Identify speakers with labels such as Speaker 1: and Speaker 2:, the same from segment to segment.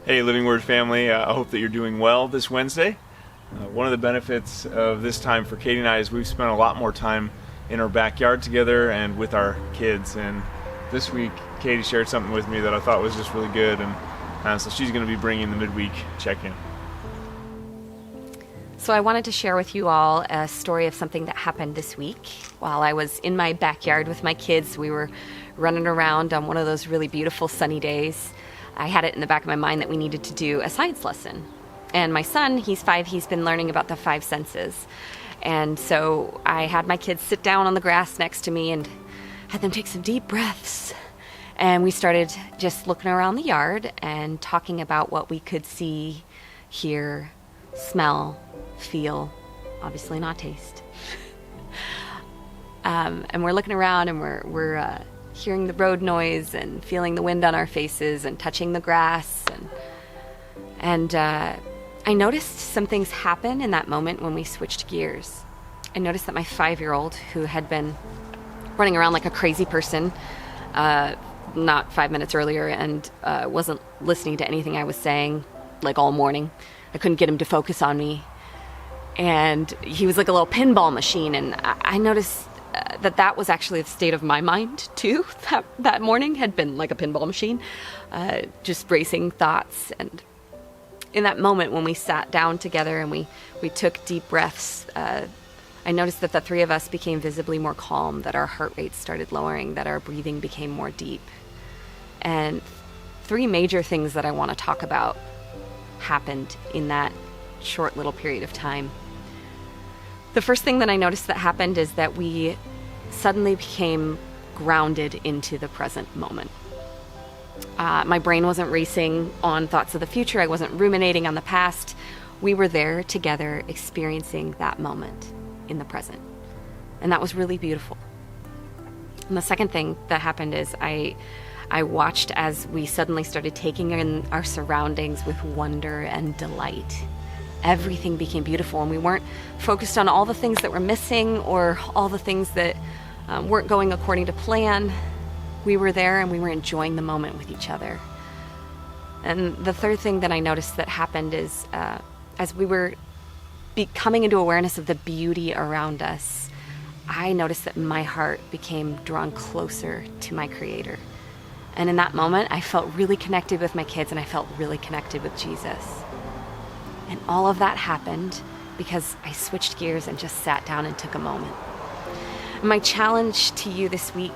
Speaker 1: Hey, Living Word family, I hope that you're doing well this Wednesday. One of the benefits of this time for Katie and I is we've spent a lot more time in our backyard together and with our kids. And this week, Katie shared something with me that I thought was just really good, and so she's going to be bringing the Midweek Check-In.
Speaker 2: So I wanted to share with you all a story of something that happened this week. While I was in my backyard with my kids, we were running around on one of those really beautiful sunny days. I had it in the back of my mind that we needed to do a science lesson. And my son, he's 5, he's been learning about the 5 senses. And so I had my kids sit down on the grass next to me and had them take some deep breaths. And we started just looking around the yard and talking about what we could see, hear, smell, feel, obviously not taste. And we're looking around and we're hearing the road noise and feeling the wind on our faces and touching the grass. And I noticed some things happen in that moment when we switched gears. I noticed that my 5-year-old, who had been running around like a crazy person not 5 minutes earlier and wasn't listening to anything I was saying like all morning. I couldn't get him to focus on me. And he was like a little pinball machine. And I noticed that was actually the state of my mind too. That morning had been like a pinball machine, just racing thoughts. And in that moment when we sat down together and we took deep breaths, I noticed that the 3 of us became visibly more calm, that our heart rate started lowering, that our breathing became more deep. And 3 major things that I want to talk about happened in that short little period of time. The first thing that I noticed that happened is that we suddenly became grounded into the present moment. My brain wasn't racing on thoughts of the future. I wasn't ruminating on the past. We were there together experiencing that moment in the present. And that was really beautiful. And the second thing that happened is I watched as we suddenly started taking in our surroundings with wonder and delight. Everything became beautiful, and we weren't focused on all the things that were missing or all the things that weren't going according to plan. We were there and we were enjoying the moment with each other. And the third thing that I noticed that happened is as we were coming into awareness of the beauty around us, I noticed that my heart became drawn closer to my Creator. And in that moment, I felt really connected with my kids, and I felt really connected with Jesus. And all of that happened because I switched gears and just sat down and took a moment. My challenge to you this week,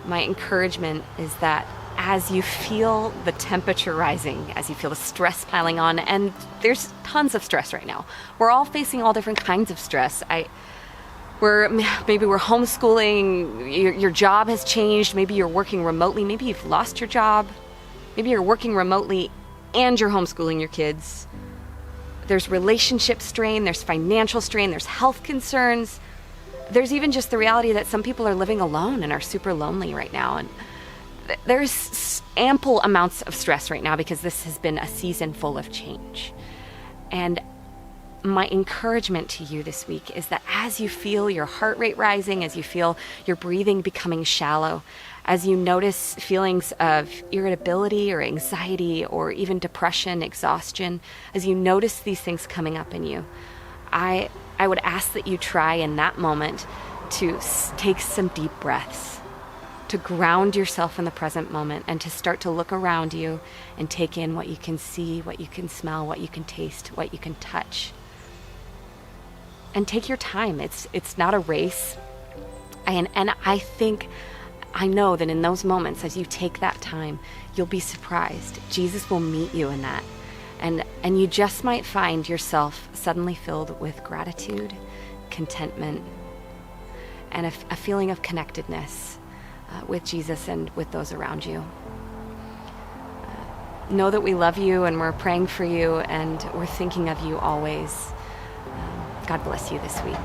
Speaker 2: my encouragement is that as you feel the temperature rising, as you feel the stress piling on, and there's tons of stress right now. We're all facing all different kinds of stress. Maybe we're homeschooling, your job has changed, maybe you're working remotely, maybe you've lost your job, maybe you're working remotely and you're homeschooling your kids. There's relationship strain, there's financial strain, there's health concerns. There's even just the reality that some people are living alone and are super lonely right now. And there's ample amounts of stress right now because this has been a season full of change. And my encouragement to you this week is that as you feel your heart rate rising, as you feel your breathing becoming shallow, as you notice feelings of irritability or anxiety or even depression, exhaustion, as you notice these things coming up in you, I would ask that you try in that moment to take some deep breaths, to ground yourself in the present moment, and to start to look around you and take in what you can see, what you can smell, what you can taste, what you can touch. And take your time. It's not a race. And I know that in those moments, as you take that time, you'll be surprised. Jesus will meet you in that. And you just might find yourself suddenly filled with gratitude, contentment, and a feeling of connectedness with Jesus and with those around you. Know that we love you and we're praying for you and we're thinking of you always. God bless you this week.